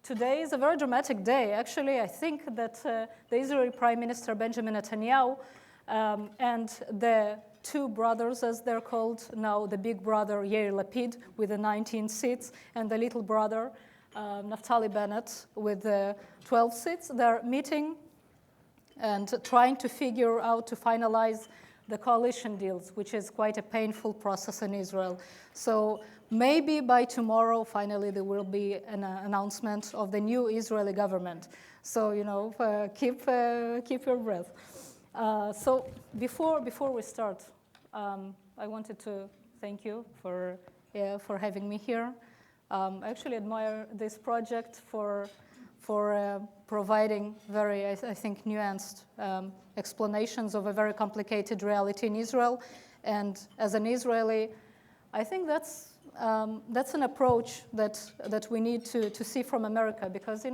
Today is a very dramatic day. Actually, I think that the Israeli Prime Minister Benjamin Netanyahu and the two brothers, as they're called now, the big brother Yair Lapid with the 19 seats, and the little brother Naftali Bennett with the 12 seats, they're meeting and trying to figure out to finalize the coalition deals, which is quite a painful process in Israel. So maybe by tomorrow, finally, there will be an announcement of the new Israeli government. So, keep your breath. So before we start, I wanted to thank you for having me here. I actually admire this project for providing very, I think, nuanced explanations of a very complicated reality in Israel. And as an Israeli, I think that's an approach that we need to see from America, because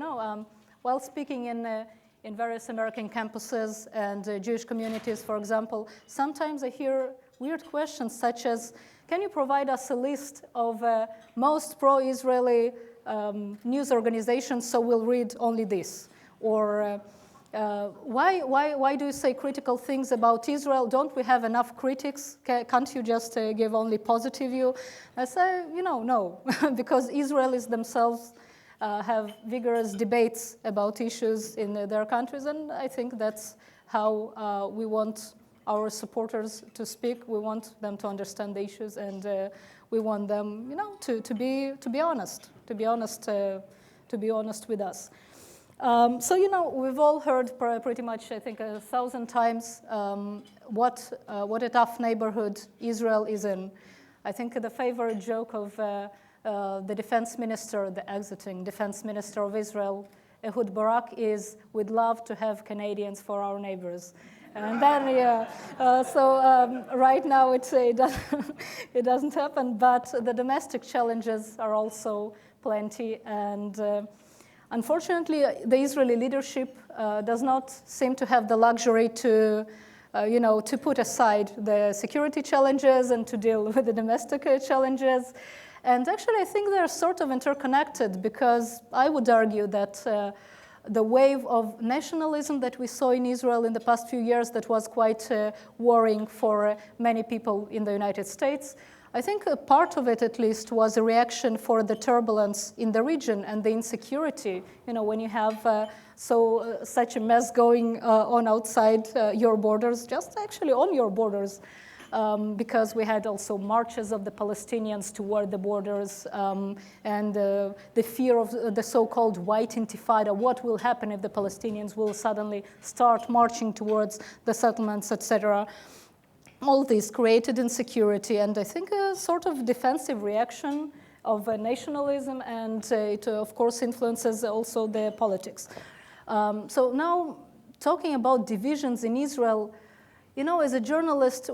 while speaking in various American campuses and Jewish communities, for example, sometimes I hear weird questions such as, can you provide us a list of most pro-Israeli news organizations, so we'll read only this? Or why do you say critical things about Israel? Don't we have enough critics? Can't you just give only positive view? I say, no, because Israelis themselves have vigorous debates about issues in their countries, and I think that's how we want our supporters to speak. We want them to understand the issues, and we want them, to be honest, to be honest with us. So we've all heard pretty much, I think, 1,000 times what a tough neighborhood Israel is in. I think the favorite joke of the defense minister, the exiting defense minister of Israel, Ehud Barak, is, we'd love to have Canadians for our neighbors. And then, right now it doesn't happen, but the domestic challenges are also plenty. And unfortunately, the Israeli leadership does not seem to have the luxury to put aside the security challenges and to deal with the domestic challenges. And actually, I think they're sort of interconnected, because I would argue that the wave of nationalism that we saw in Israel in the past few years, that was quite worrying for many people in the United States, I think a part of it, at least, was a reaction for the turbulence in the region and the insecurity. When you have such a mess going on outside your borders, just actually on your borders, because we had also marches of the Palestinians toward the borders, and the fear of the so-called white intifada. What will happen if the Palestinians will suddenly start marching towards the settlements, etc.? All this created insecurity, and I think a sort of defensive reaction of nationalism, and it, of course, influences also the politics. So now, talking about divisions in Israel, as a journalist,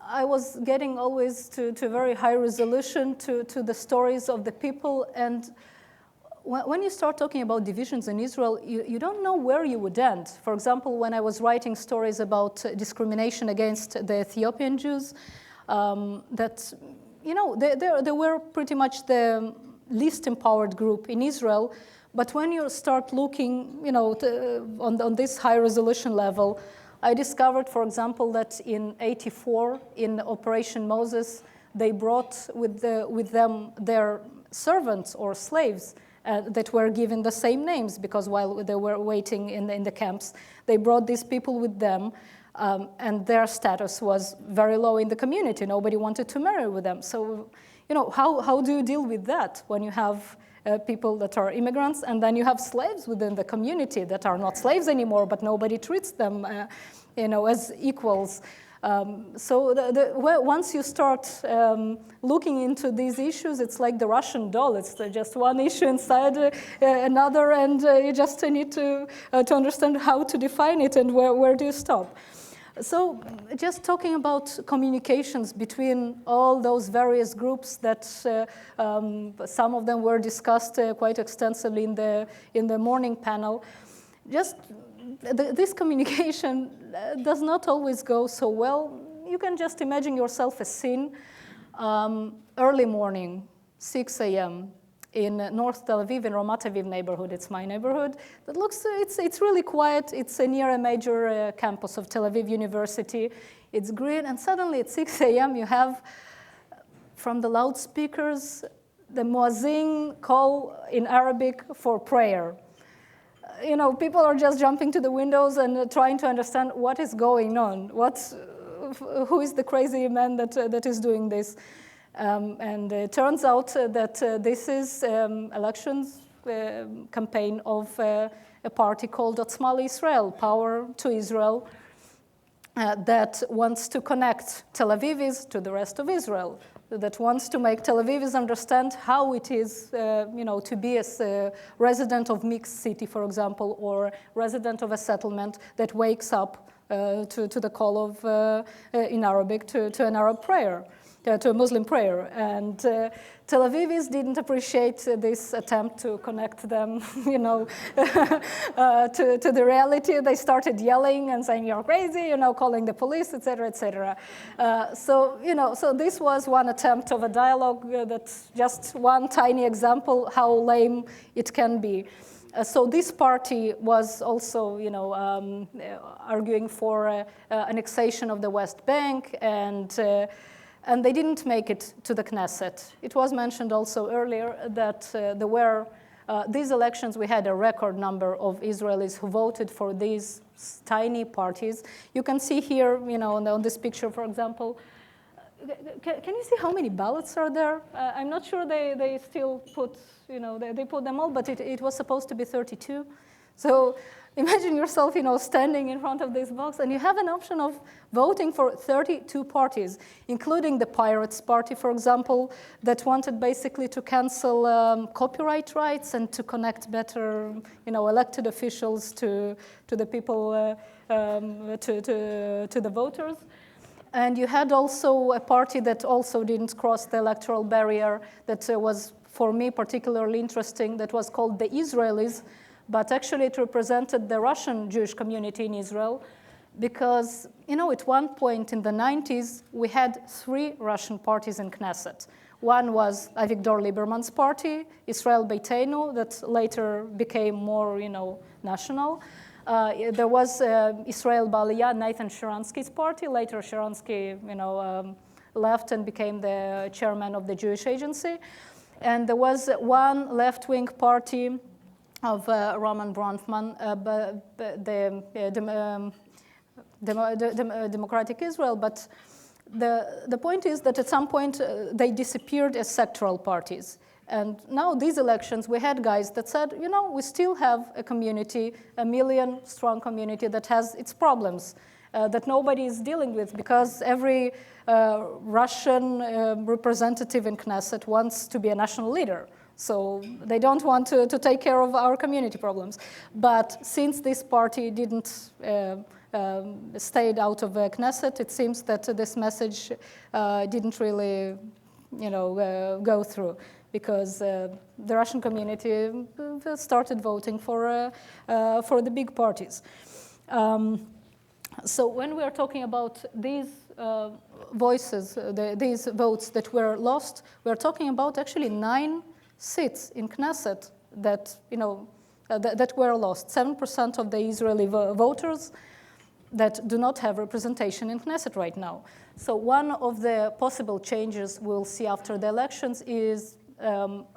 I was getting always to very high resolution to the stories of the people. And when you start talking about divisions in Israel, you don't know where you would end. For example, when I was writing stories about discrimination against the Ethiopian Jews, they were pretty much the least empowered group in Israel. But when you start looking, on this high resolution level, I discovered, for example, that in '84, in Operation Moses, they brought with them their servants or slaves that were given the same names, because while they were waiting in the camps, they brought these people with them, and their status was very low in the community. Nobody wanted to marry with them. So, how do you deal with that when you have people that are immigrants, and then you have slaves within the community that are not slaves anymore, but nobody treats them, as equals? Once you start looking into these issues, it's like the Russian doll. It's just one issue inside another, and you just need to understand how to define it and where do you stop. So just talking about communications between all those various groups that some of them were discussed quite extensively in the morning panel, just this communication does not always go so well. You can just imagine yourself a scene, early morning, 6 a.m., in North Tel Aviv, in Ramat Aviv neighborhood. It's my neighborhood. That looks, it's really quiet. It's near a major campus of Tel Aviv University. It's green, and suddenly at 6 a.m. you have, from the loudspeakers, the muazzin call in Arabic for prayer. You know, people are just jumping to the windows and trying to understand what is going on. Who is the crazy man that is doing this? And it turns out that this is elections campaign of a party called Otzma Israel, Power to Israel, that wants to connect Tel Avivis to the rest of Israel, that wants to make Tel Avivis understand how it is, to be a resident of mixed city, for example, or resident of a settlement that wakes up to the call of, in Arabic, to an Arab prayer. To a Muslim prayer. And Tel Avivis didn't appreciate this attempt to connect them, to the reality. They started yelling and saying, "You're crazy," calling the police, et cetera, et cetera. So this was one attempt of a dialogue. That's just one tiny example how lame it can be. So this party was also, arguing for annexation of the West Bank, and they didn't make it to the Knesset. It was mentioned also earlier that there were, these elections, we had a record number of Israelis who voted for these tiny parties. You can see here, on this picture, for example, can you see how many ballots are there? I'm not sure they still put, they put them all, but it was supposed to be 32. So imagine yourself, standing in front of this box, and you have an option of voting for 32 parties, including the Pirates Party, for example, that wanted basically to cancel copyright rights and to connect better, elected officials to the people, to the voters. And you had also a party that also didn't cross the electoral barrier that was, for me, particularly interesting, that was called the Israelis. But actually it represented the Russian Jewish community in Israel because, at one point in the 90s, we had 3 Russian parties in Knesset. One was Avigdor Lieberman's party, Israel Beitenu, that later became more, national. There was Israel B'Aliyah, Nathan Sharansky's party. Later Sharansky, left and became the chairman of the Jewish Agency. And there was one left-wing party of Roman Bronfman, the Democratic Israel, but the point is that at some point they disappeared as sectoral parties. And now these elections, we had guys that said, we still have a community, a million-strong community that has its problems, that nobody is dealing with because every Russian representative in Knesset wants to be a national leader. So they don't want to take care of our community problems. But since this party didn't stayed out of Knesset, it seems that this message didn't really, go through because the Russian community started voting for the big parties. So when we are talking about these voices, these votes that were lost, we are talking about actually 9 seats in Knesset that, that were lost. 7% of the Israeli voters that do not have representation in Knesset right now. So one of the possible changes we'll see after the elections is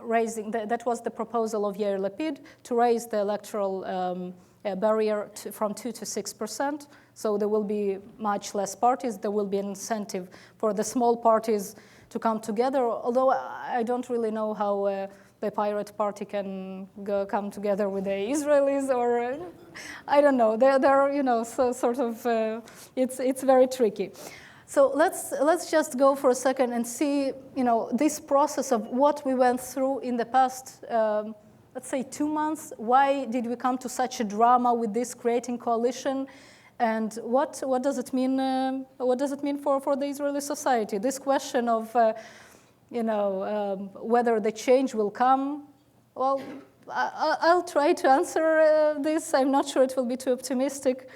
raising, that was the proposal of Yair Lapid, to raise the electoral barrier from 2 to 6%. So there will be much less parties. There will be an incentive for the small parties to come together, although I don't really know how the Pirate Party can come together with the Israelis, or I don't know. They're so sort of, it's very tricky. So let's just go for a second and see, this process of what we went through in the past, let's say 2 months. Why did we come to such a drama with this creating coalition? And what does it mean? What does it mean for the Israeli society? This question of, whether the change will come. Well, I'll try to answer this. I'm not sure it will be too optimistic.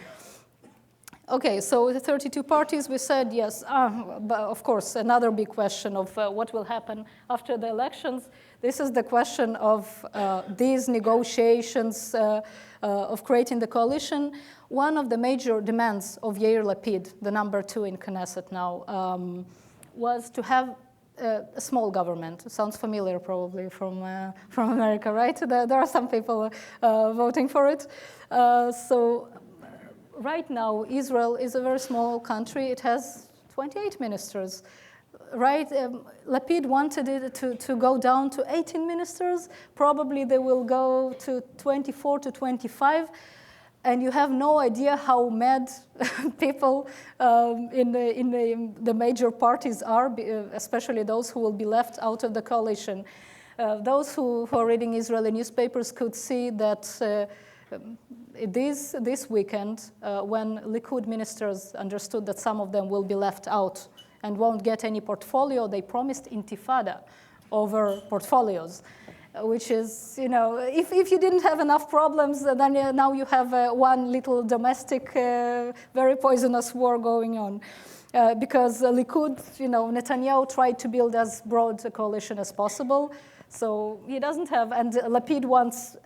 Okay, so the 32 parties, we said yes. But of course, another big question of what will happen after the elections. This is the question of these negotiations of creating the coalition. One of the major demands of Yair Lapid, the number 2 in Knesset now, was to have a small government. Sounds familiar probably from America, right? There are some people voting for it. Right now, Israel is a very small country. It has 28 ministers, right? Lapid wanted it to go down to 18 ministers. Probably they will go to 24 to 25. And you have no idea how mad people in the major parties are, especially those who will be left out of the coalition. Those who are reading Israeli newspapers could see that this weekend, when Likud ministers understood that some of them will be left out and won't get any portfolio, they promised intifada over portfolios, which is, if you didn't have enough problems, then now you have one little domestic, very poisonous war going on. Because Likud, Netanyahu tried to build as broad a coalition as possible. So he doesn't have, and Lapid wants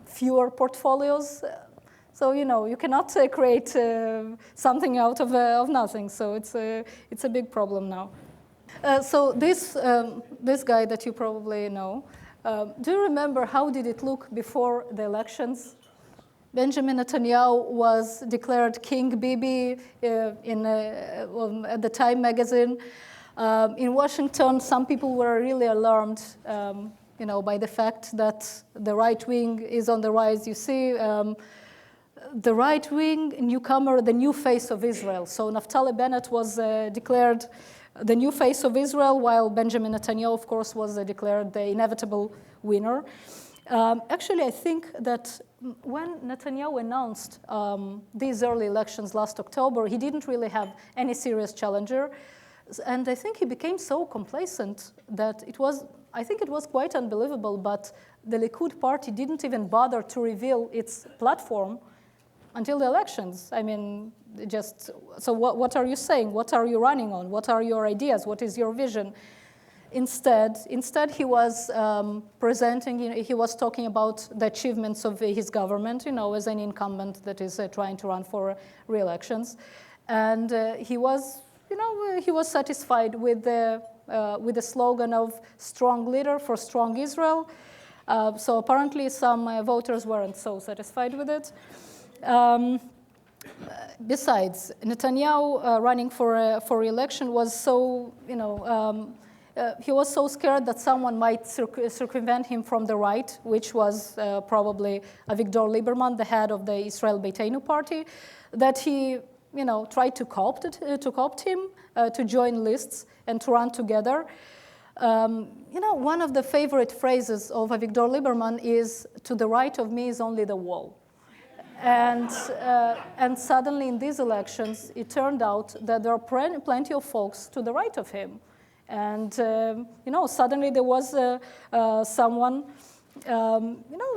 fewer portfolios. So, you cannot create something out of nothing. So it's a big problem now. So this guy that you probably know, do you remember how did it look before the elections? Benjamin Netanyahu was declared King Bibi at the Time magazine. In Washington, some people were really alarmed, by the fact that the right wing is on the rise. You see, the right wing newcomer, the new face of Israel. So Naftali Bennett was declared the new face of Israel, while Benjamin Netanyahu, of course, was declared the inevitable winner. Actually, I think that when Netanyahu announced these early elections last October, he didn't really have any serious challenger. And I think he became so complacent that it was quite unbelievable, but the Likud party didn't even bother to reveal its platform until the elections. I mean, so what are you saying? What are you running on? What are your ideas? What is your vision? Instead he was presenting, he was talking about the achievements of his government, as an incumbent that is trying to run for re-elections. And he was satisfied with the slogan of strong leader for strong Israel. So apparently some voters weren't so satisfied with it. Besides, Netanyahu running for re-election was so, he was so scared that someone might circumvent him from the right, which was probably Avigdor Lieberman, the head of the Israel Beitenu party, that he tried to co-opt him to join lists and to run together. One of the favorite phrases of Avigdor Lieberman is, "To the right of me is only the wall." And suddenly in these elections, it turned out that there are plenty of folks to the right of him. And, suddenly there was someone,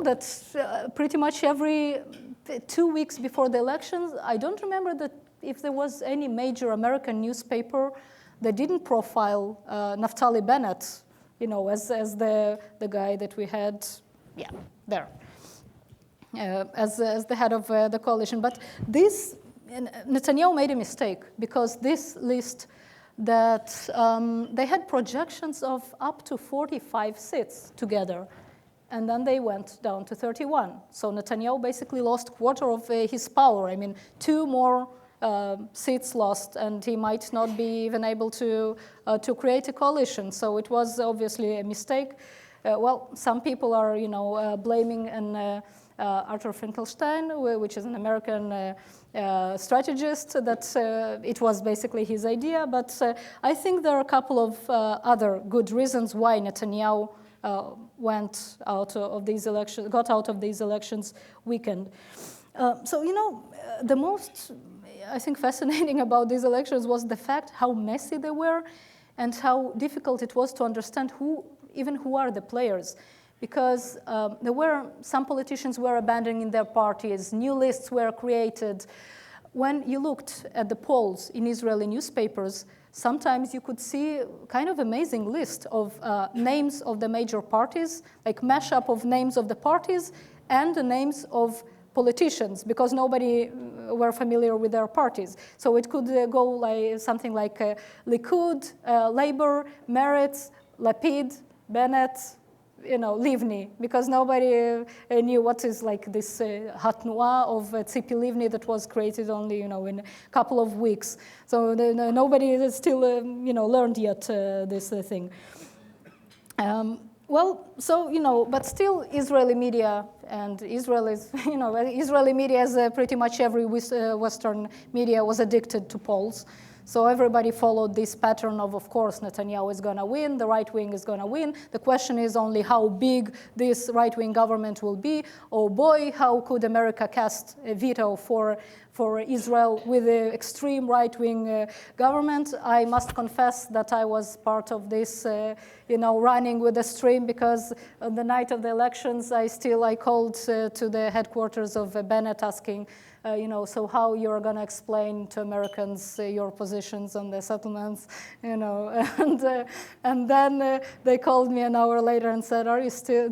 that pretty much every 2 weeks before the elections, I don't remember that if there was any major American newspaper that didn't profile Naftali Bennett, as the guy that we had, there. As the head of the coalition. But Netanyahu made a mistake, because this list that they had projections of up to 45 seats together, and then they went down to 31. So Netanyahu basically lost a quarter of his power. I mean, 2 more seats lost, and he might not be even able to create a coalition. So it was obviously a mistake. Some people are, blaming Arthur Finkelstein, which is an American strategist, that it was basically his idea. But I think there are a couple of other good reasons why Netanyahu got out of these elections weekend. The most, I think, fascinating about these elections was the fact how messy they were and how difficult it was to understand who are the players. Because some politicians were abandoning their parties, new lists were created. when you looked at the polls in Israeli newspapers, sometimes you could see kind of amazing list of names of the major parties, like mashup of names of the parties and the names of politicians, because nobody were familiar with their parties. So it could go like something like Likud, Labor, Meretz, Lapid, Bennett, Livni, because nobody knew what is like this Hatnua of Tzipi Livni that was created only, in a couple of weeks. So nobody still, learned yet this thing. But still Israeli media and Israelis, Israeli media, as pretty much every Western media, was addicted to polls. So everybody followed this pattern of course, Netanyahu is going to win, the right wing is going to win. The question is only how big this right-wing government will be. Oh boy, how could America cast a veto for Israel with the extreme right-wing government? I must confess that I was part of this, running with the stream, because on the night of the elections, I called to the headquarters of Bennett asking, so how you're going to explain to Americans your positions on the settlements, and then they called me an hour later and said, are you still,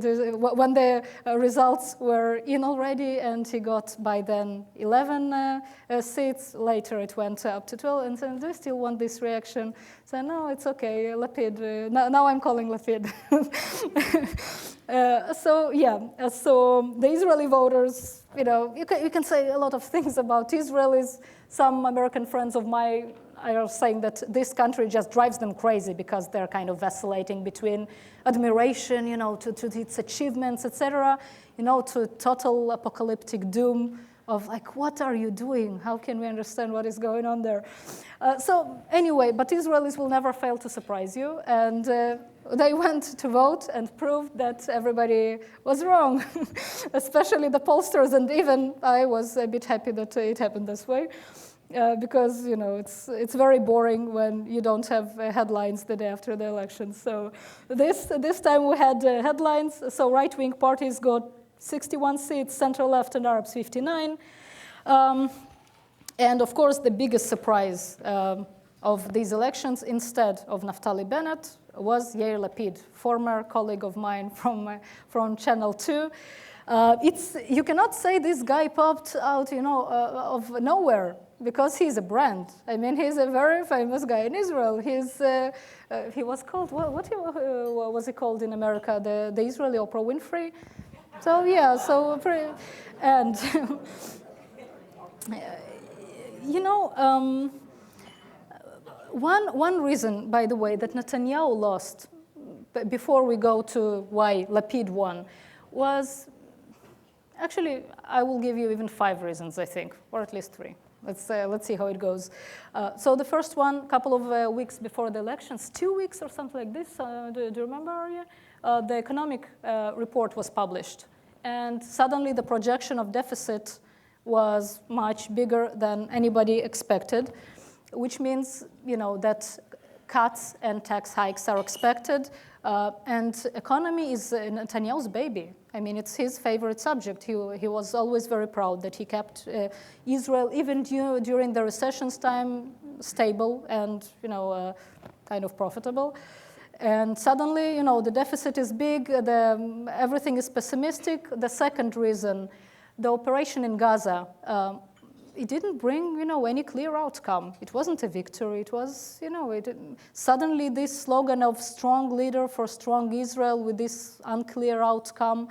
when the results were in already, and he got by then 11 seats, later it went up to 12, and said, do you still want this reaction? So no, it's okay, Lapid, now I'm calling Lapid. So the Israeli voters, you can say a lot of things about Israelis. Some American friends of mine are saying that this country just drives them crazy because they're kind of vacillating between admiration, to its achievements, etc., to total apocalyptic doom of like, what are you doing? How can we understand what is going on there? So anyway, but Israelis will never fail to surprise you. And they went to vote and proved that everybody was wrong, especially the pollsters. And even I was a bit happy that it happened this way. Because it's very boring when you don't have headlines the day after the election. So this time we had headlines. So right-wing parties got 61 seats, center-left and Arabs 59. And of course, the biggest surprise of these elections, instead of Naftali Bennett, was Yair Lapid, former colleague of mine from Channel 2. You cannot say this guy popped out, of nowhere, because he's a brand. I mean, he's a very famous guy in Israel. He was called, what was he called in America? The Israeli Oprah Winfrey? So yeah, and one reason, by the way, that Netanyahu lost, before we go to why Lapid won, was actually, I will give you even 5 reasons, I think, or at least 3. Let's see how it goes. So the first one, a couple of weeks before the elections, 2 weeks or something like this. Do you remember, Arya? The economic report was published, and suddenly the projection of deficit was much bigger than anybody expected, which means that cuts and tax hikes are expected, and economy is Netanyahu's baby. I mean, it's his favorite subject. He was always very proud that he kept Israel, even during the recession's time, stable and kind of profitable. And suddenly, the deficit is big, everything is pessimistic. The second reason, the operation in Gaza, it didn't bring, any clear outcome. It wasn't a victory. It was, suddenly this slogan of strong leader for strong Israel with this unclear outcome,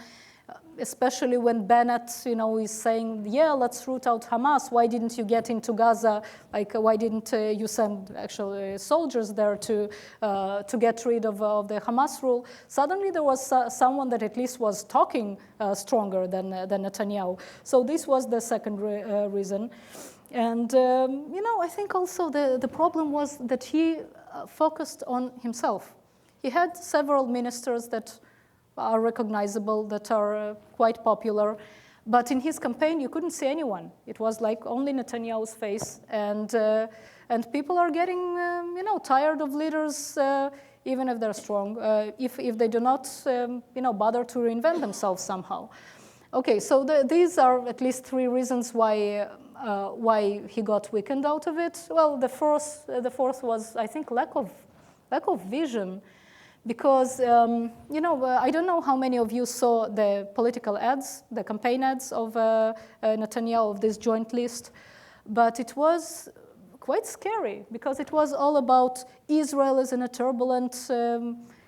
especially when Bennett, is saying, yeah, let's root out Hamas. Why didn't you get into Gaza? Like, why didn't you send actually soldiers there to get rid of the Hamas rule? Suddenly there was someone that at least was talking stronger than Netanyahu. So this was the second reason. And, I think also the problem was that he focused on himself. He had several ministers that are recognizable, that are quite popular. But in his campaign, you couldn't see anyone. It was like only Netanyahu's face. And people are getting, tired of leaders, even if they're strong, if they do not, bother to reinvent themselves somehow. Okay, so these are at least three reasons why he got weakened out of it. Well, the fourth was, I think, lack of vision, because I don't know how many of you saw the political ads, the campaign ads of Netanyahu of this joint list, but it was quite scary because it was all about Israel as in a turbulent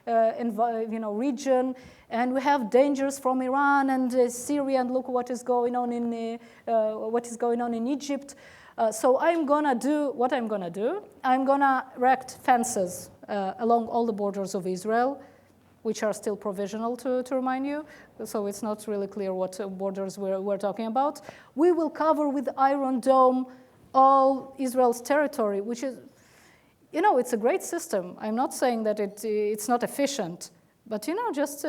region, and we have dangers from Iran and Syria, and look what is going on in Egypt. So I'm gonna do what I'm gonna do. I'm gonna erect fences along all the borders of Israel, which are still provisional, to remind you. So it's not really clear what borders we're talking about. We will cover with Iron Dome all Israel's territory, which is, it's a great system. I'm not saying that it's not efficient, but, just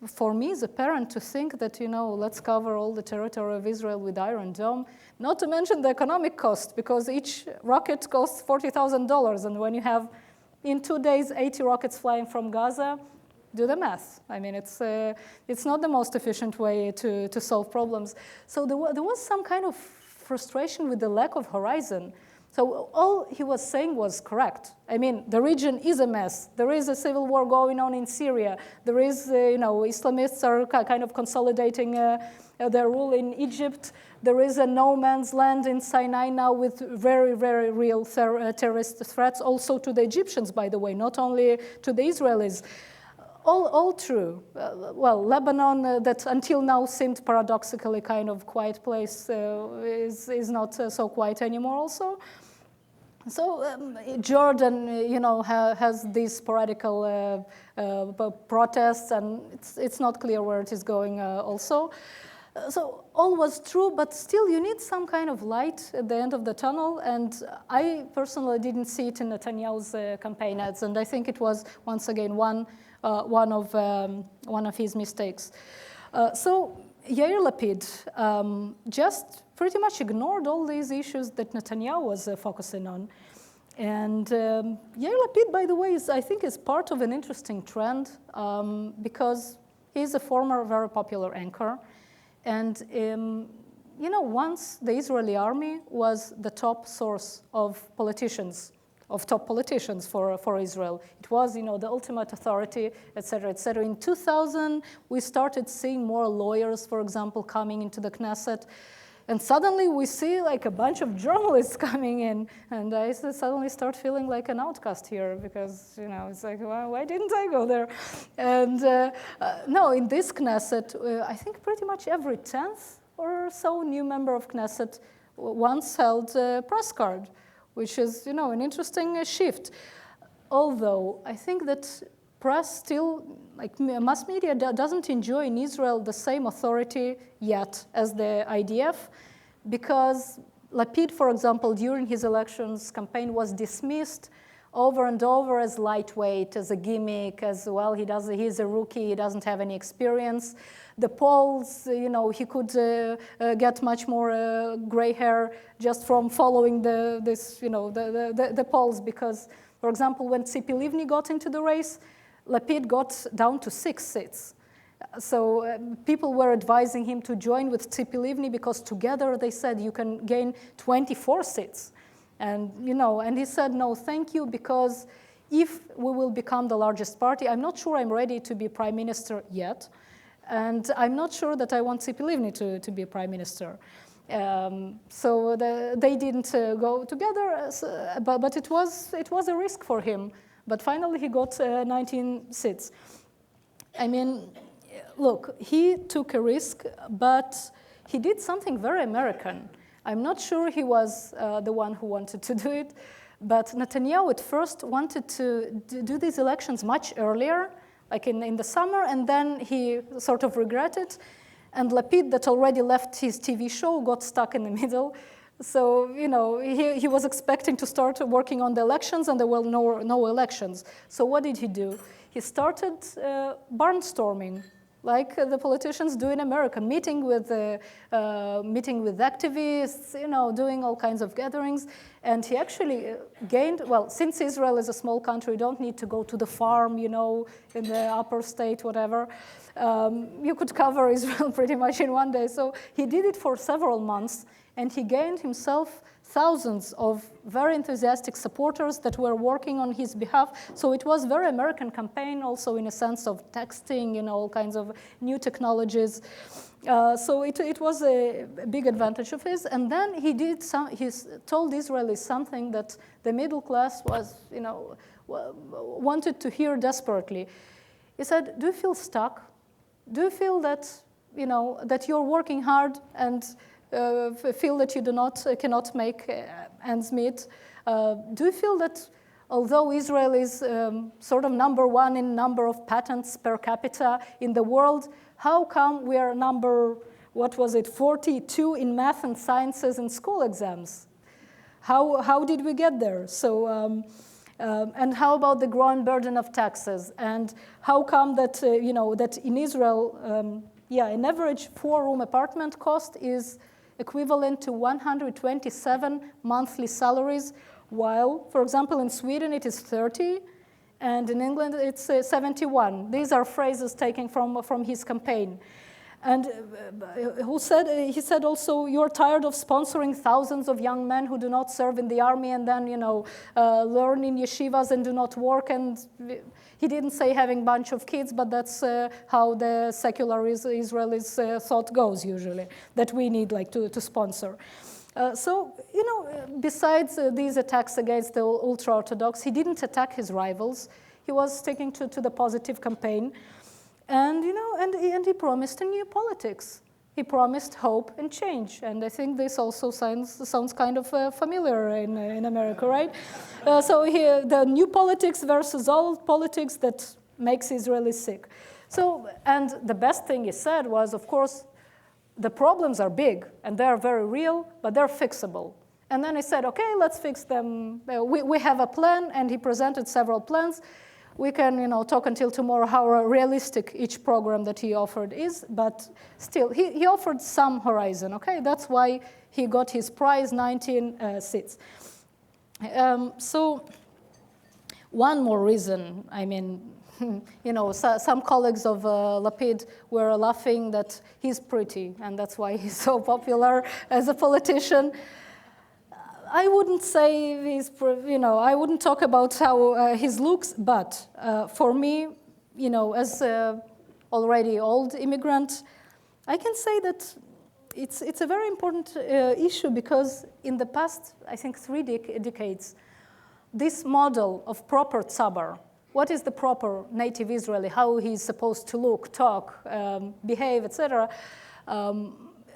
for me as a parent to think that, let's cover all the territory of Israel with Iron Dome, not to mention the economic cost, because each rocket costs $40,000. And when you have, in 2 days, 80 rockets flying from Gaza, do the math. I mean, it's not the most efficient way to solve problems. So there was some kind of frustration with the lack of horizon. So all he was saying was correct. I mean, the region is a mess. There is a civil war going on in Syria. There is, Islamists are kind of consolidating their rule in Egypt. There is a no man's land in Sinai now with very, very real terrorist threats, also to the Egyptians, by the way, not only to the Israelis. All true. Well, Lebanon, that until now seemed paradoxically kind of quiet place, is not so quiet anymore also. So Jordan, has these sporadical protests, and it's not clear where it is going also. So all was true, but still you need some kind of light at the end of the tunnel, and I personally didn't see it in Netanyahu's campaign ads, and I think it was, once again, one of his mistakes. So Yair Lapid just pretty much ignored all these issues that Netanyahu was focusing on. And Yair Lapid, by the way, I think is part of an interesting trend because he's a former very popular anchor. And, once the Israeli army was the top source of top politicians for Israel. It was, the ultimate authority, et cetera, et cetera. In 2000, we started seeing more lawyers, for example, coming into the Knesset. And suddenly we see like a bunch of journalists coming in. And I suddenly start feeling like an outcast here because, it's like, well, why didn't I go there? And no, in this Knesset, I think pretty much every 10th or so new member of Knesset once held a press card, which is, an interesting shift. Although I think that press still, like mass media doesn't enjoy in Israel the same authority yet as the IDF, because Lapid, for example, during his elections campaign was dismissed over and over as lightweight, as a gimmick, as well, he's a rookie, he doesn't have any experience. The polls, he could get much more gray hair just from following the polls because, for example, when Tzipi Livni got into the race, Lapid got down to 6 seats. So people were advising him to join with Tzipi Livni because together they said you can gain 24 seats. And, and he said, no, thank you, because if we will become the largest party, I'm not sure I'm ready to be prime minister yet. And I'm not sure that I want Tzipi Livni to be prime minister. So they didn't go together, but it was a risk for him. But finally, he got 19 seats. I mean, look, he took a risk, but he did something very American. I'm not sure he was the one who wanted to do it, but Netanyahu at first wanted to do these elections much earlier, like in the summer, and then he sort of regretted. And Lapid, that already left his TV show, got stuck in the middle. So, he was expecting to start working on the elections, and there were no elections. So what did he do? He started barnstorming, like the politicians do in America, meeting with activists, doing all kinds of gatherings. And he actually gained, well, since Israel is a small country, you don't need to go to the farm, in the upper state, whatever. You could cover Israel pretty much in one day. So he did it for several months, and he gained himself thousands of very enthusiastic supporters that were working on his behalf. So it was a very American campaign, also in a sense of texting, all kinds of new technologies. So it was a big advantage of his. And then he told Israelis something that the middle class was, wanted to hear desperately. He said, do you feel stuck? Do you feel that, that you're working hard and feel that you cannot make ends meet? Do you feel that although Israel is sort of number one in number of patents per capita in the world, how come we are number, 42 in math and sciences and school exams? How did we get there? So, and how about the growing burden of taxes? And how come that, that in Israel, an average 4-room apartment cost is equivalent to 127 monthly salaries, while, for example, in Sweden it is 30, and in England it's 71. These are phrases taken from his campaign. And he said also, you're tired of sponsoring thousands of young men who do not serve in the army and then, learn in yeshivas and do not work. And he didn't say having a bunch of kids, but that's how the secular Israelis thought goes usually, that we need to sponsor. So, besides these attacks against the ultra-Orthodox, he didn't attack his rivals. He was sticking to the positive campaign. And, and he promised a new politics. He promised hope and change. And I think this also sounds kind of familiar in America, right? So here, the new politics versus old politics that makes Israelis sick. So, and the best thing he said was, of course, the problems are big and they're very real, but they're fixable. And then he said, okay, let's fix them. We have a plan, and he presented several plans. We can, talk until tomorrow how realistic each program that he offered is, but still, he offered some horizon, okay? That's why he got his prize, 19 seats. So one more reason, some colleagues of Lapid were laughing that he's pretty, and that's why he's so popular as a politician. I wouldn't say I wouldn't talk about how his looks, but for me, as already old immigrant, I can say that it's a very important issue, because in the past, I think 3 decades, this model of proper tzabar, what is the proper native Israeli, how he's supposed to look, talk, behave, etc.,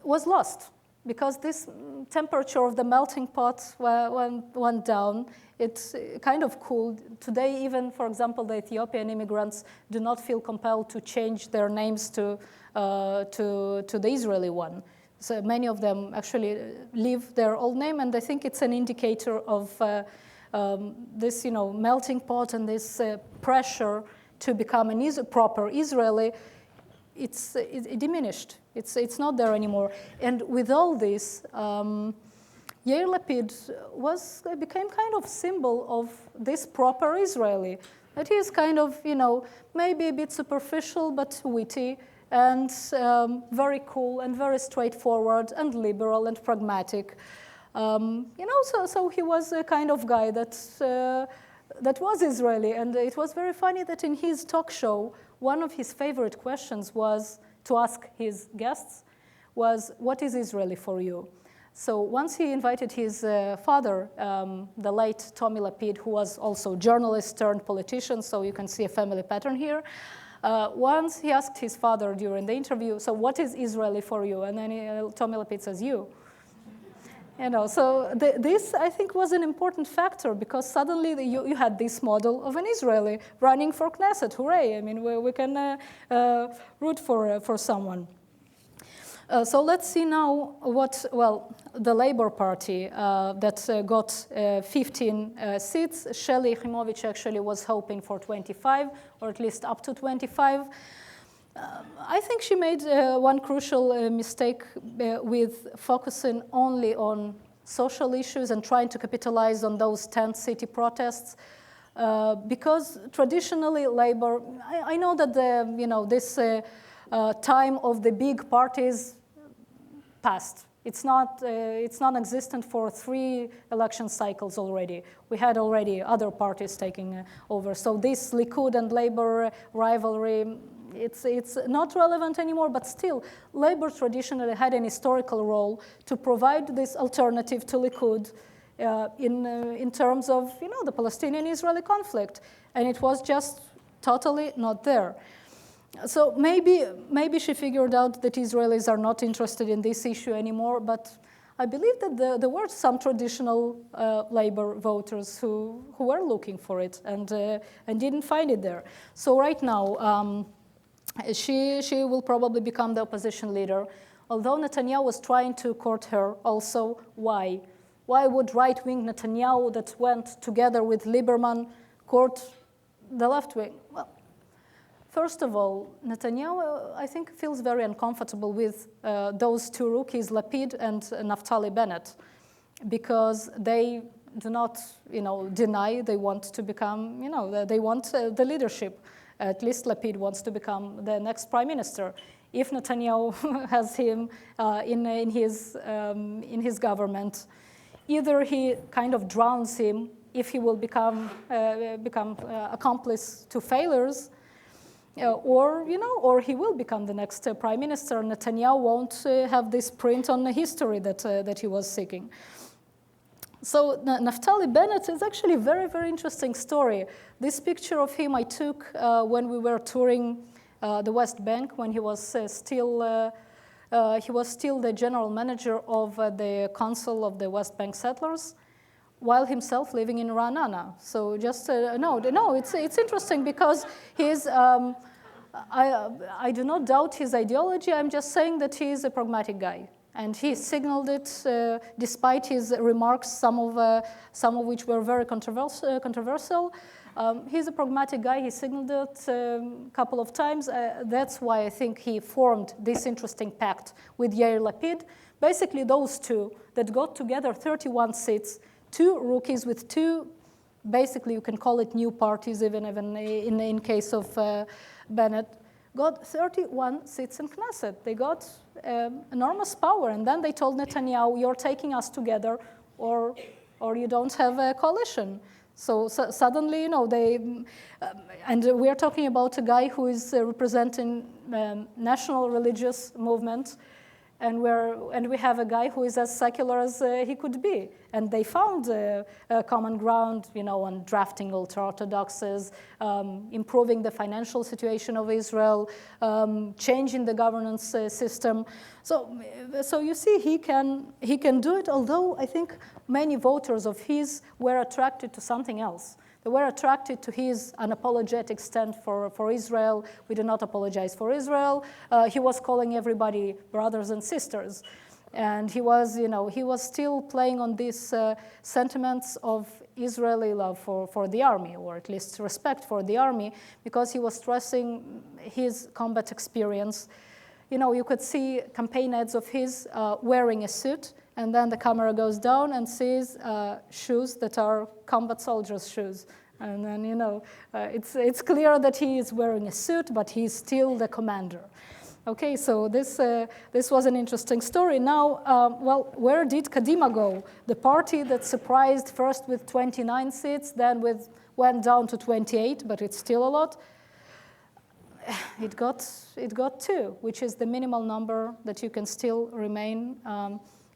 was lost. Because this temperature of the melting pot went down, it kind of cooled. Today, even, for example, the Ethiopian immigrants do not feel compelled to change their names to the Israeli one. So many of them actually leave their old name, and I think it's an indicator of this, melting pot and this pressure to become a proper Israeli. It diminished. It's not there anymore. And with all this, Yair Lapid became kind of symbol of this proper Israeli. That he is kind of, maybe a bit superficial, but witty, and very cool, and very straightforward, and liberal, and pragmatic. So he was a kind of guy that was Israeli. And it was very funny that in his talk show, one of his favorite questions was to ask his guests was, what is Israeli for you? So once he invited his father, the late Tommy Lapid, who was also journalist turned politician, so you can see a family pattern here. Once he asked his father during the interview, so what is Israeli for you? And then Tommy Lapid says, you. So this, I think, was an important factor, because suddenly you had this model of an Israeli running for Knesset. Hooray! We can root for someone. So let's see now the Labour Party that got 15 seats. Shelley Yachimowicz actually was hoping for 25, or at least up to 25. I think she made one crucial mistake with focusing only on social issues and trying to capitalize on those tent city protests, because traditionally labor, I know that this time of the big parties passed. It's non-existent for 3 election cycles already. We had already other parties taking over. So this Likud and Labor rivalry, it's not relevant anymore, but still, Labor traditionally had an historical role to provide this alternative to Likud in terms of the Palestinian-Israeli conflict, and it was just totally not there. So maybe she figured out that Israelis are not interested in this issue anymore, but I believe that there were some traditional labor voters who were looking for it and didn't find it there. So right now, she will probably become the opposition leader, although Netanyahu was trying to court her also. Why? Why would right-wing Netanyahu that went together with Lieberman court the left wing? Well, first of all, Netanyahu, I think, feels very uncomfortable with those 2 rookies, Lapid and Naftali Bennett, because they do not, deny they want to become, they want the leadership. At least Lapid wants to become the next prime minister. If Netanyahu has him in his government, either he kind of drowns him if he will become accomplice to failures, or he will become the next prime minister. Netanyahu won't have this print on the history that he was seeking. So Naftali Bennett is actually a very, very interesting story. This picture of him I took when we were touring the West Bank, when he was still the general manager of the Council of the West Bank Settlers, while himself living in Ra'anana. So just it's interesting because he's. I do not doubt his ideology. I'm just saying that he is a pragmatic guy, and he signaled it despite his remarks, some of which were very controversial. He's a pragmatic guy. He signaled it a couple of times. That's why I think he formed this interesting pact with Yair Lapid. Basically, those 2 that got together 31 seats. 2 rookies with 2, basically you can call it new parties, even in case of Bennett, got 31 seats in Knesset. They got enormous power, and then they told Netanyahu, you're taking us together, or you don't have a coalition. So suddenly, and we are talking about a guy who is representing national religious movement, and we have a guy who is as secular as he could be. And they found a common ground, on drafting ultra-Orthodoxes, improving the financial situation of Israel, changing the governance system. So you see, he can do it, although I think many voters of his were attracted to something else. They were attracted to his unapologetic stand for Israel. We do not apologize for Israel. He was calling everybody brothers and sisters. And he was still playing on these sentiments of Israeli love for the army, or at least respect for the army, because he was stressing his combat experience. You could see campaign ads of his wearing a suit, and then the camera goes down and sees shoes that are combat soldiers' shoes. And then, it's clear that he is wearing a suit, but he's still the commander. Okay, so this was an interesting story. Now, where did Kadima go? The party that surprised first with 29 seats, then went down to 28, but it's still a lot. It got 2, which is the minimal number that you can still remain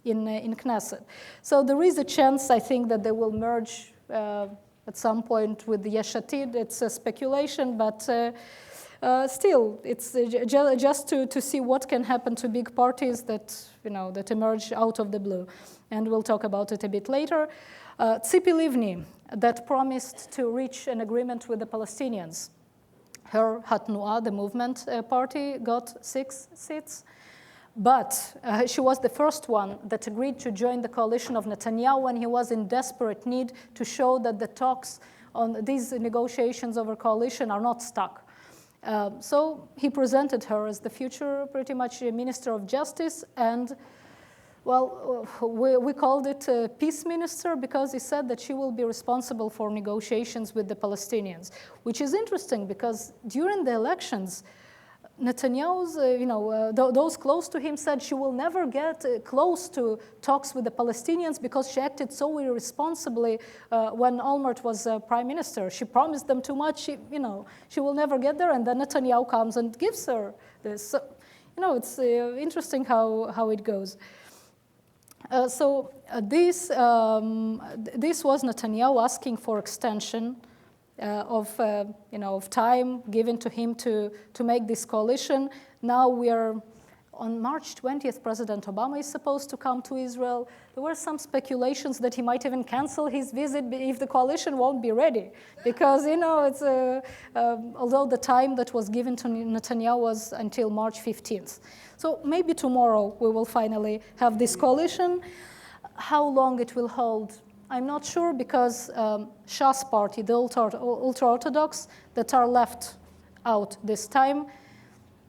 in Knesset. So there is a chance, I think, that they will merge at some point with the Yesh Atid. It's a speculation, but still, it's just to see what can happen to big parties that emerge out of the blue, and we'll talk about it a bit later. Tzipi Livni, that promised to reach an agreement with the Palestinians. Her Hatnuah, the movement party, got 6 seats. But she was the first one that agreed to join the coalition of Netanyahu when he was in desperate need to show that the talks on these negotiations over coalition are not stuck. So he presented her as the future, pretty much, Minister of Justice, and well, we called it a peace minister because he said that she will be responsible for negotiations with the Palestinians, which is interesting because during the elections, Netanyahu's, those close to him said she will never get close to talks with the Palestinians because she acted so irresponsibly when Olmert was prime minister. She promised them too much, she will never get there, and then Netanyahu comes and gives her this. So, it's interesting how it goes. This was Netanyahu asking for extension of time given to him to make this coalition. Now we are on March 20th. President Obama is supposed to come to Israel. There were some speculations that he might even cancel his visit if the coalition won't be ready, because it's although the time that was given to Netanyahu was until March 15th. So maybe tomorrow we will finally have this coalition. How long it will hold, I'm not sure, because Shas party, the ultra-Orthodox that are left out this time,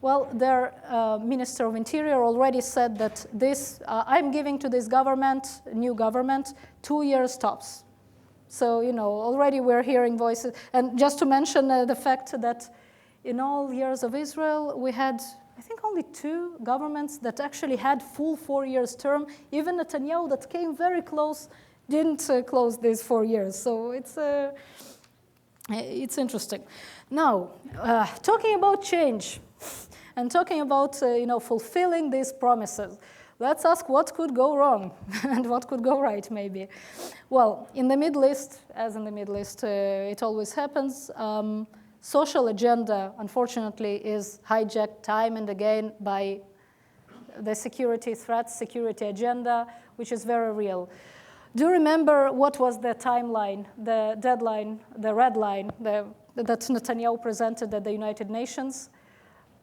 well, their Minister of Interior already said that this, I'm giving to this government, new government, 2 years tops. So, already we're hearing voices. And just to mention the fact that in all years of Israel, we had, I think, only 2 governments that actually had full 4 years term. Even Netanyahu, that came very close, didn't close these 4 years. So it's interesting. Now, talking about change and talking about fulfilling these promises, let's ask what could go wrong and what could go right, maybe. Well, in the Middle East, as in the Middle East, it always happens. Social agenda, unfortunately, is hijacked time and again by the security threats, security agenda, which is very real. Do you remember what was the timeline, the deadline, the red line that Netanyahu presented at the United Nations?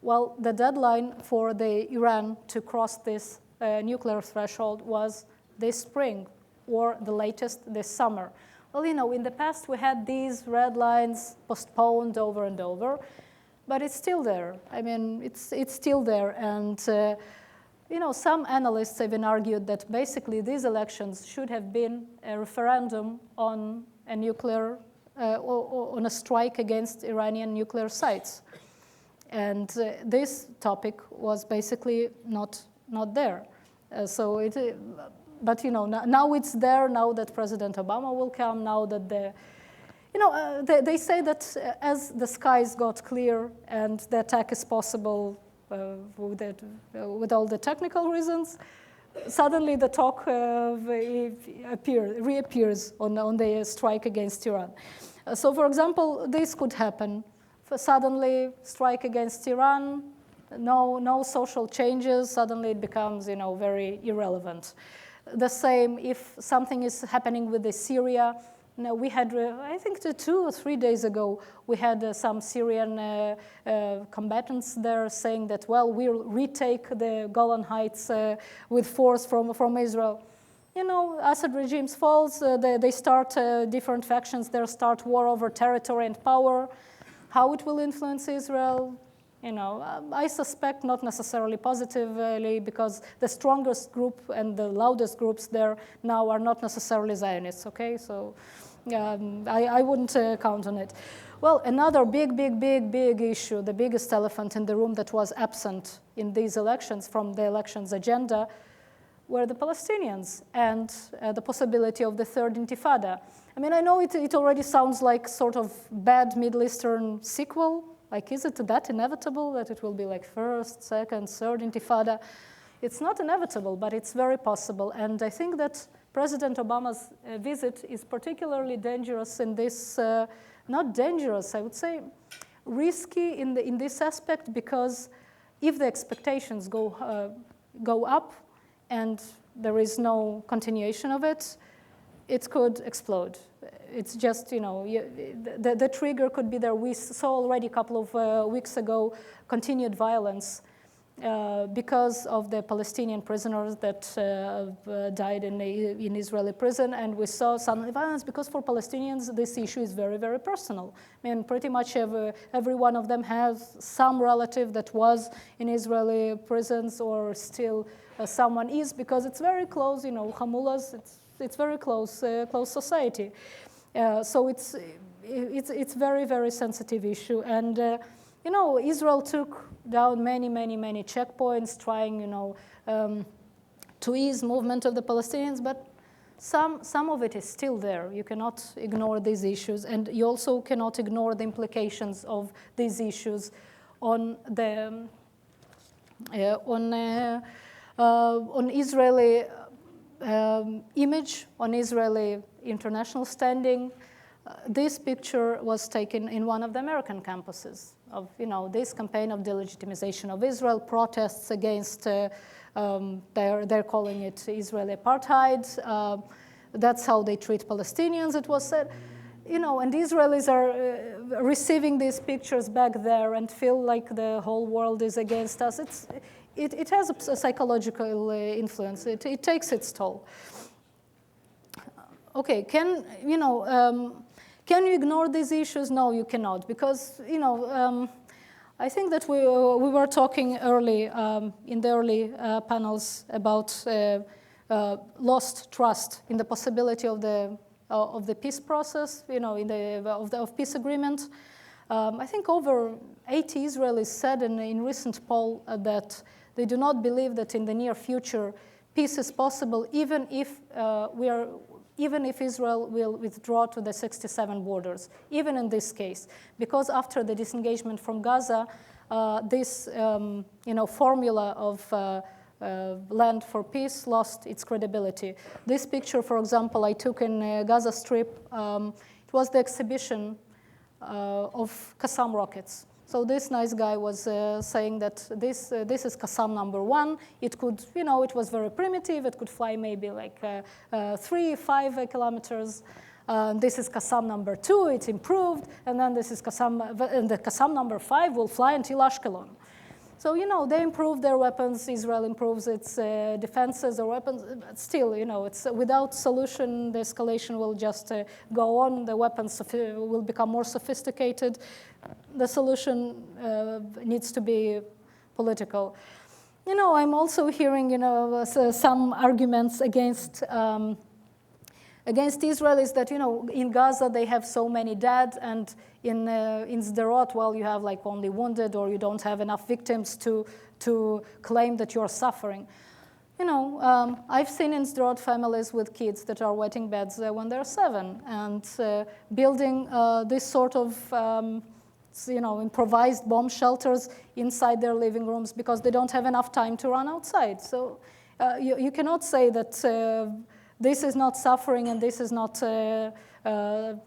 Well, the deadline for the Iran to cross this nuclear threshold was this spring, or the latest this summer. Well, in the past we had these red lines postponed over and over, but it's still there. I mean, it's still there, and some analysts even argued that basically these elections should have been a referendum on a nuclear, on a strike against Iranian nuclear sites, and this topic was basically not there. But now it's there. Now that President Obama will come. Now that they say that as the skies got clear and the attack is possible with all the technical reasons, suddenly the talk reappears on the strike against Iran. So, for example, this could happen. Suddenly, strike against Iran. No social changes. Suddenly, it becomes very irrelevant. The same if something is happening with Syria. We had, I think 2 or 3 days ago, we had some Syrian combatants there saying that, well, we'll retake the Golan Heights with force from Israel. Assad regime falls, they start different factions there, start war over territory and power. How it will influence Israel? I suspect not necessarily positively, because the strongest group and the loudest groups there now are not necessarily Zionists, okay? So I wouldn't count on it. Well, another big issue, the biggest elephant in the room that was absent in these elections from the elections agenda, were the Palestinians and the possibility of the third intifada. I mean, I know it already sounds like sort of bad Middle Eastern sequel. Like, is it that inevitable that it will be like first, second, third intifada? It's not inevitable, but it's very possible. And I think that President Obama's visit is particularly dangerous in this, not dangerous, I would say, risky in this aspect, because if the expectations go up and there is no continuation of it, it could explode. It's just, the trigger could be there. We saw already a couple of weeks ago continued violence because of the Palestinian prisoners that died in Israeli prison, and we saw suddenly violence because for Palestinians this issue is very, very personal. I mean, pretty much every one of them has some relative that was in Israeli prisons or still someone is, because it's very close, you know, Hamulas, it's very close society. So it's very, very sensitive issue, and you know, Israel took down many checkpoints, trying, you know, to ease movement of the Palestinians, but some of it is still there. You cannot ignore these issues, and you also cannot ignore the implications of these issues on the on Israeli image, on Israeli international standing. This picture was taken in one of the American campuses of, you know, this campaign of delegitimization of Israel, protests against, they're calling it Israeli apartheid. That's how they treat Palestinians, it was said. You know, and Israelis are receiving these pictures back there and feel like the whole world is against us. It has a psychological influence. It takes its toll. Okay, can you ignore these issues? No, you cannot, because, you know, I think that we were talking early in the early panels about lost trust in the possibility of the peace process, you know, of peace agreement. I think over 80 Israelis said in recent poll that they do not believe that in the near future peace is possible, even if Israel will withdraw to the 67 borders, even in this case, because after the disengagement from Gaza, this formula of land for peace lost its credibility. This picture, for example, I took in Gaza Strip. It was the exhibition of Qassam rockets. So this nice guy was saying that this is Qassam number 1. It could, you know, it was very primitive. It could fly maybe like 3-5 kilometers. This is Qassam number 2. It improved, and then this is Qassam, and the Qassam number 5 will fly until Ashkelon. So, you know, they improved their weapons. Israel improves its defenses or weapons. But still, you know, it's without solution. The escalation will just go on. The weapons will become more sophisticated. The solution needs to be political. You know, I'm also hearing, you know, some arguments against Israelis that, you know, in Gaza they have so many dead, and in Sderot, well, you have like only wounded, or you don't have enough victims to claim that you're suffering. You know, I've seen in Sderot families with kids that are wetting beds when they're 7, and building this sort of improvised bomb shelters inside their living rooms because they don't have enough time to run outside. So you cannot say that this is not suffering and this is not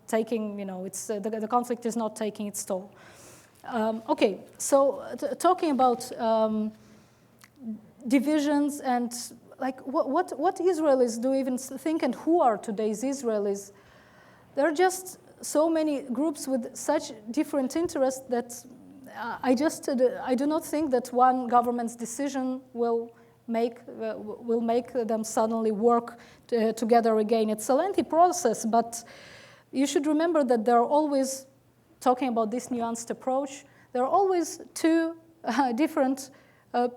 taking, you know, it's the conflict is not taking its toll. Okay, so talking about divisions and like what Israelis do even think, and who are today's Israelis? There are just so many groups with such different interests that I do not think that one government's decision will make them suddenly work together again. It's a lengthy process, but you should remember that there are always, talking about this nuanced approach, there are always two different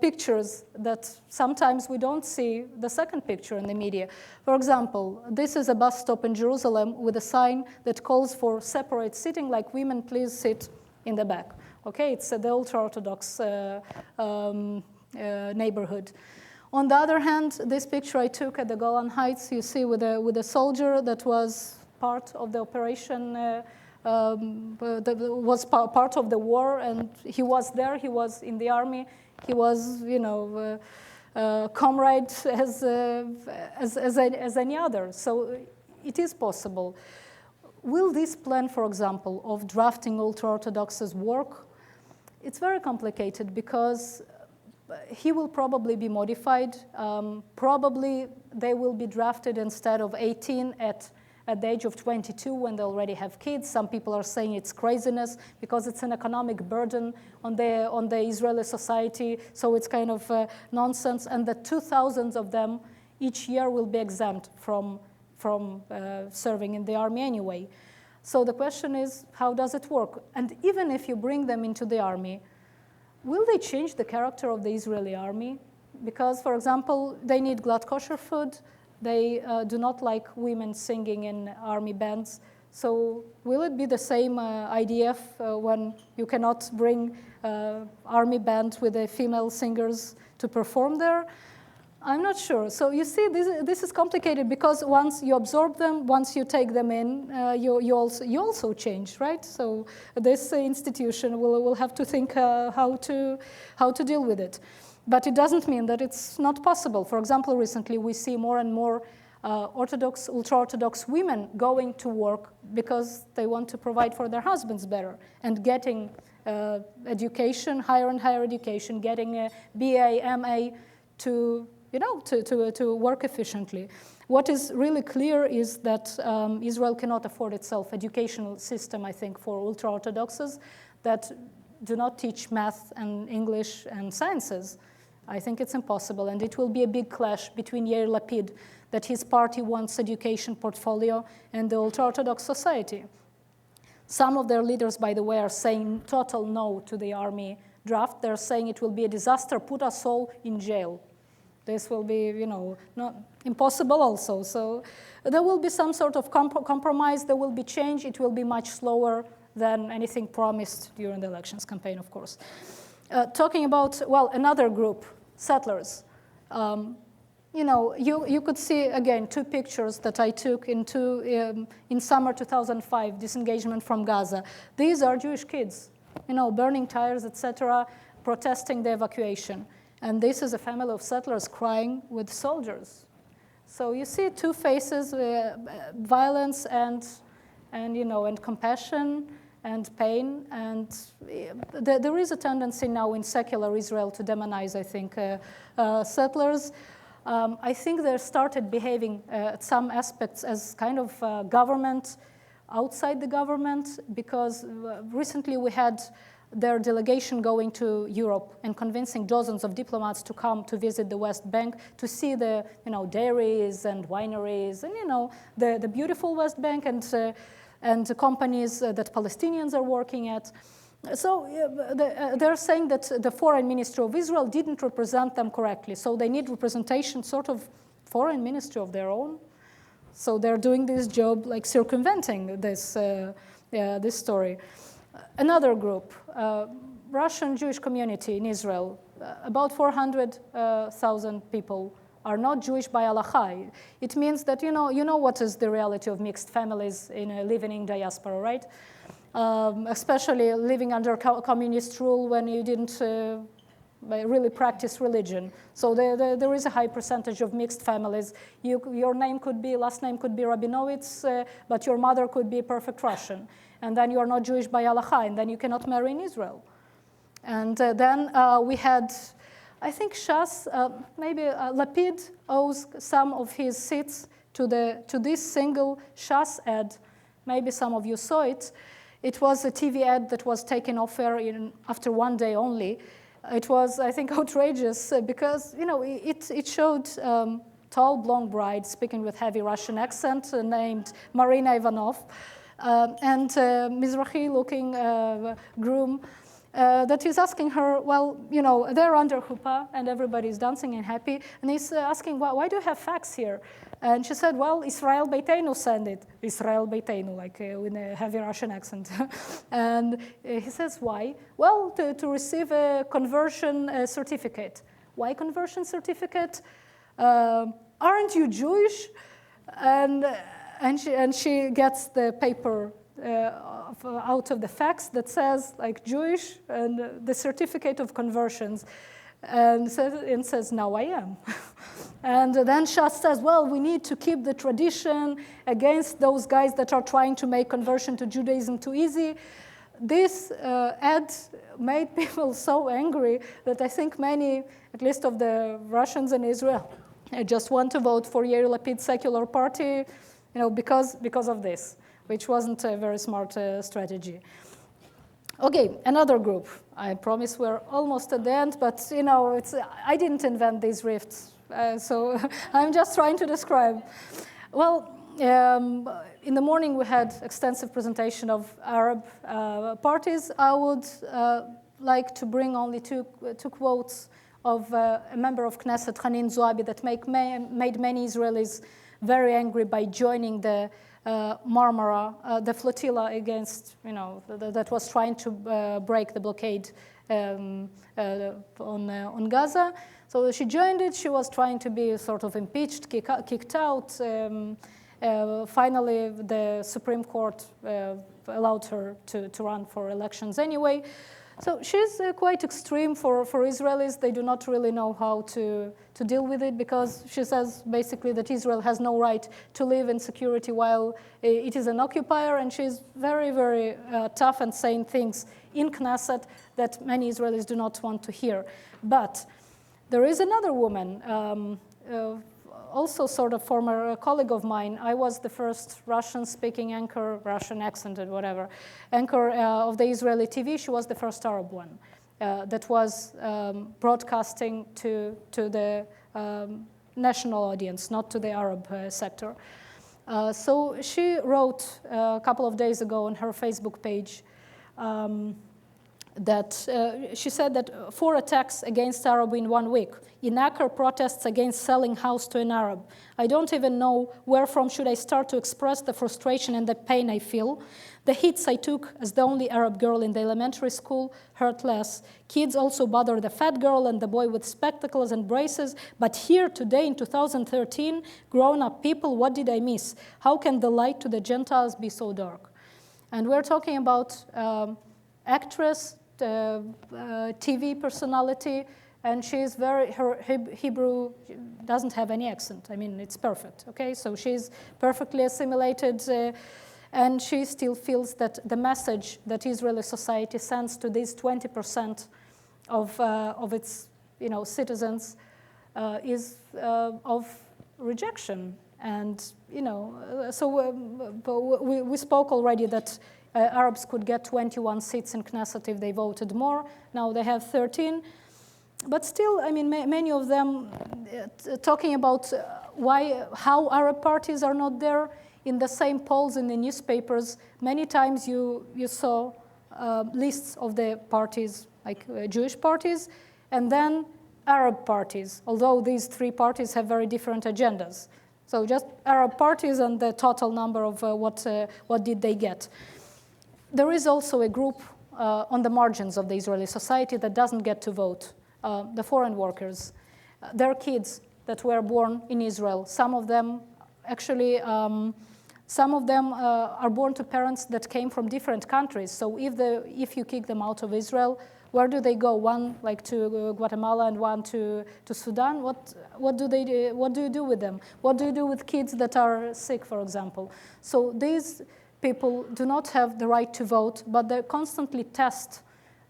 pictures that sometimes we don't see the second picture in the media. For example, this is a bus stop in Jerusalem with a sign that calls for separate seating, like women please sit in the back. Okay, it's the ultra-Orthodox neighborhood. On the other hand, this picture I took at the Golan Heights, you see with a soldier that was part of the operation, that was part of the war, and he was there, he was in the army, he was, you know, comrade as any other. So it is possible. Will this plan, for example, of drafting ultra-Orthodoxes work? It's very complicated because he will probably be modified. Probably they will be drafted instead of 18 at at the age of 22 when they already have kids. Some people are saying it's craziness because it's an economic burden on the Israeli society, so it's kind of nonsense, and that 2,000 of them each year will be exempt from serving in the army anyway. So the question is, how does it work? And even if you bring them into the army, will they change the character of the Israeli army? Because, for example, they need glad kosher food. They do not like women singing in army bands. So will it be the same IDF when you cannot bring army band with the female singers to perform there? I'm not sure. So you see, this is complicated because once you absorb them, once you take them in, you also change, right? So this institution will have to think how to deal with it. But it doesn't mean that it's not possible. For example, recently we see more and more Orthodox, ultra-Orthodox women going to work because they want to provide for their husbands better and getting education, higher and higher education, getting a BA, MA to work efficiently. What is really clear is that Israel cannot afford itself educational system, I think, for ultra-Orthodoxes that do not teach math and English and sciences. I think it's impossible, and it will be a big clash between Yair Lapid, that his party wants education portfolio, and the ultra-Orthodox society. Some of their leaders, by the way, are saying total no to the army draft. They're saying it will be a disaster, put us all in jail. This will be, not impossible also. So there will be some sort of compromise. There will be change. It will be much slower than anything promised during the elections campaign, of course. Talking about, another group, settlers. You could see, again, two pictures that I took in summer 2005, disengagement from Gaza. These are Jewish kids, burning tires, etc., protesting the evacuation. And this is a family of settlers crying with soldiers. So you see two faces, violence and compassion and pain. And there is a tendency now in secular Israel to demonize, I think, settlers. I think they started behaving at some aspects as kind of government outside the government, because recently we had their delegation going to Europe and convincing dozens of diplomats to come to visit the West Bank to see the dairies and wineries and the beautiful West Bank and the companies that Palestinians are working at. So they're saying that the foreign ministry of Israel didn't represent them correctly, so they need representation, sort of foreign ministry of their own. So they're doing this job like circumventing this story. Another group, Russian Jewish community in Israel, about 400,000 people are not Jewish by halacha. It means that you know what is the reality of mixed families living in diaspora, right? Especially living under communist rule when you didn't really practice religion. So there is a high percentage of mixed families. Your last name could be Rabinowitz, but your mother could be a perfect Russian. And then you are not Jewish by halacha, and then you cannot marry in Israel. And then we had, I think Shas, maybe Lapid owes some of his seats to this single Shas ad. Maybe some of you saw it. It was a TV ad that was taken off air after one day only. It was, I think, outrageous because it showed tall blonde bride speaking with heavy Russian accent named Marina Ivanov. And Mizrahi-looking groom that is asking her, they're under chuppah and everybody's dancing and happy. And he's asking, why do you have fax here? And she said, Israel Beiteinu sent it. Israel Beiteinu, like with a heavy Russian accent. And he says, why? Well, to receive a conversion certificate. Why conversion certificate? Aren't you Jewish? And she gets the paper out of the fax that says like Jewish and the certificate of conversions, and says now I am. And then Shas says, we need to keep the tradition against those guys that are trying to make conversion to Judaism too easy. This ad made people so angry that I think many, at least of the Russians in Israel, just want to vote for Yair Lapid's secular party because of this, which wasn't a very smart strategy. Okay, another group. I promise we're almost at the end, but I didn't invent these rifts, so I'm just trying to describe. Well, in the morning we had extensive presentation of Arab parties. I would like to bring only two quotes of a member of Knesset, Hanin Zouabi, that made many Israelis very angry by joining the Marmara, the flotilla against, that was trying to break the blockade on Gaza. So she joined it. She was trying to be sort of impeached, kicked out. Finally, the Supreme Court allowed her to run for elections anyway. So she's quite extreme for Israelis. They do not really know how to deal with it, because she says basically that Israel has no right to live in security while it is an occupier, and she's very, very tough and saying things in Knesset that many Israelis do not want to hear. But there is another woman, also sort of former colleague of mine. I was the first Russian-speaking anchor, Russian accented, whatever, anchor of the Israeli TV. She was the first Arab one that was broadcasting to the national audience, not to the Arab sector. So she wrote a couple of days ago on her Facebook page that she said that 4 attacks against Arab in 1 week. In Acre, protests against selling house to an Arab. I don't even know where from should I start to express the frustration and the pain I feel. The hits I took as the only Arab girl in the elementary school hurt less. Kids also bother the fat girl and the boy with spectacles and braces. But here today in 2013, grown-up people, what did I miss? How can the light to the Gentiles be so dark? And we're talking about actress, TV personality, and she's her Hebrew doesn't have any accent. I mean, it's perfect, okay? So she's perfectly assimilated, and she still feels that the message that Israeli society sends to these 20% of its citizens is of rejection. And so we spoke already that Arabs could get 21 seats in Knesset if they voted more. Now they have 13. But still, I mean, many of them talking about how Arab parties are not there in the same polls in the newspapers. Many times you saw lists of the parties, like Jewish parties, and then Arab parties, although these 3 parties have very different agendas. So just Arab parties and the total number of what did they get. There is also a group on the margins of the Israeli society that doesn't get to vote. The foreign workers. They're kids that were born in Israel. Some of them actually, are born to parents that came from different countries. So if you kick them out of Israel, where do they go? One like to Guatemala and one to Sudan. What do you do with them? What do you do with kids that are sick, for example? So these people do not have the right to vote, but they constantly test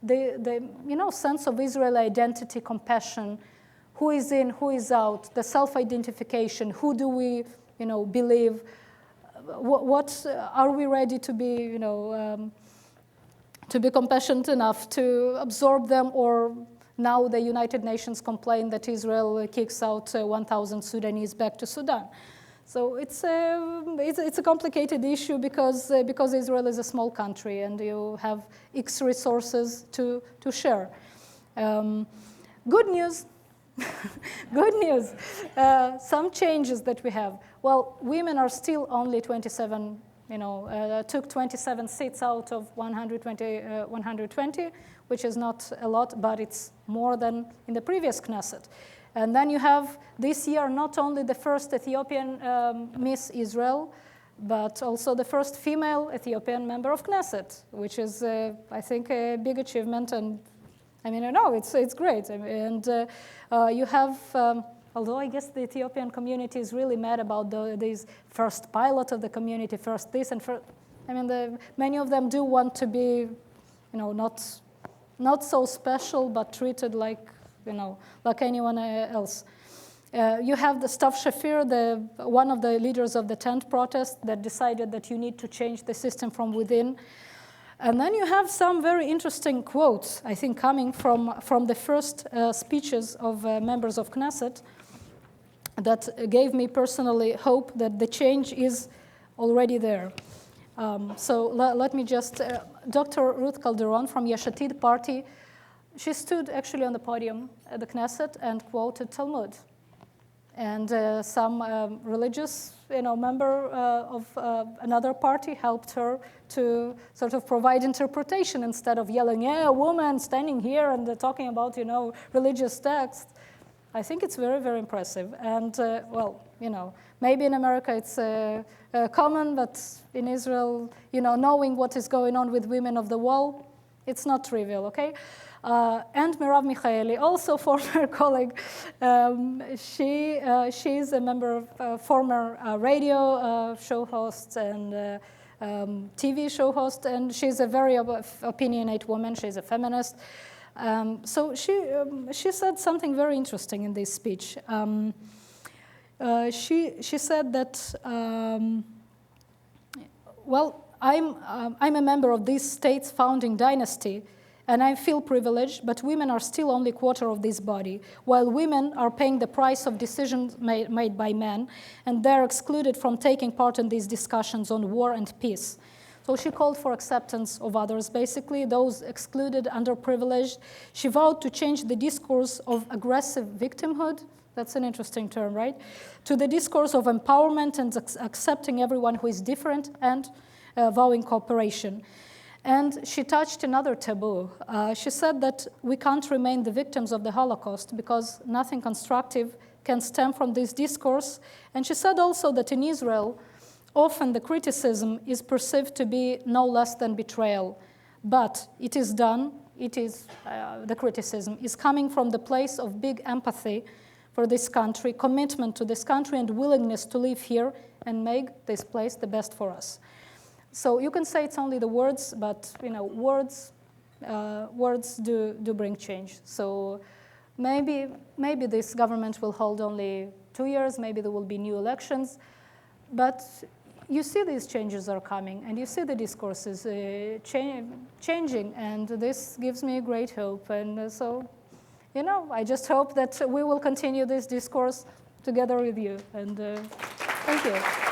the sense of Israeli identity, compassion, who is in, who is out, the self-identification, who do we believe, what are we ready to be compassionate enough to absorb them, or now the United Nations complain that Israel kicks out 1,000 Sudanese back to Sudan. So it's a complicated issue because Israel is a small country and you have X resources to share. Good news, good news. Some changes that we have. Well, women are still only 27. Took 27 seats out of 120, which is not a lot, but it's more than in the previous Knesset. And then you have this year not only the first Ethiopian Miss Israel, but also the first female Ethiopian member of Knesset, which is, I think, a big achievement. And I mean, it's great. And you have, although I guess the Ethiopian community is really mad about these first pilot of the community, first this and first. I mean, many of them do want to be, not so special, but treated like anyone else. You have the Stav Shafir, one of the leaders of the tent protest, that decided that you need to change the system from within. And then you have some very interesting quotes, I think, coming from the first speeches of members of Knesset that gave me personally hope that the change is already there. So let me just, Dr. Ruth Calderon from Yesh Atid party, she stood actually on the podium at the Knesset and quoted Talmud. And some religious member of another party helped her to sort of provide interpretation instead of yelling, yeah, a woman standing here and talking about religious texts. I think it's very, very impressive. And well, maybe in America it's common, but in Israel, knowing what is going on with women of the wall, it's not trivial, okay? And Merav Michaeli, also former colleague, she's a member of former radio show host and TV show host, and she's a very opinionated woman. She's a feminist. So she said something very interesting in this speech. She said that, well, I'm a member of this state's founding dynasty, and I feel privileged, but women are still only a quarter of this body, while women are paying the price of decisions made by men, and they're excluded from taking part in these discussions on war and peace. So she called for acceptance of others, basically, those excluded, underprivileged. She vowed to change the discourse of aggressive victimhood, that's an interesting term, right, to the discourse of empowerment and accepting everyone who is different and vowing cooperation. And she touched another taboo. She said that we can't remain the victims of the Holocaust because nothing constructive can stem from this discourse. And she said also that in Israel, often the criticism is perceived to be no less than betrayal. But it is done, the criticism is coming from the place of big empathy for this country, commitment to this country, and willingness to live here and make this place the best for us. So you can say it's only the words, but words do bring change. So maybe this government will hold only 2 years, maybe there will be new elections, but you see these changes are coming, and you see the discourses changing, and this gives me great hope. And so, I just hope that we will continue this discourse together with you. And thank you.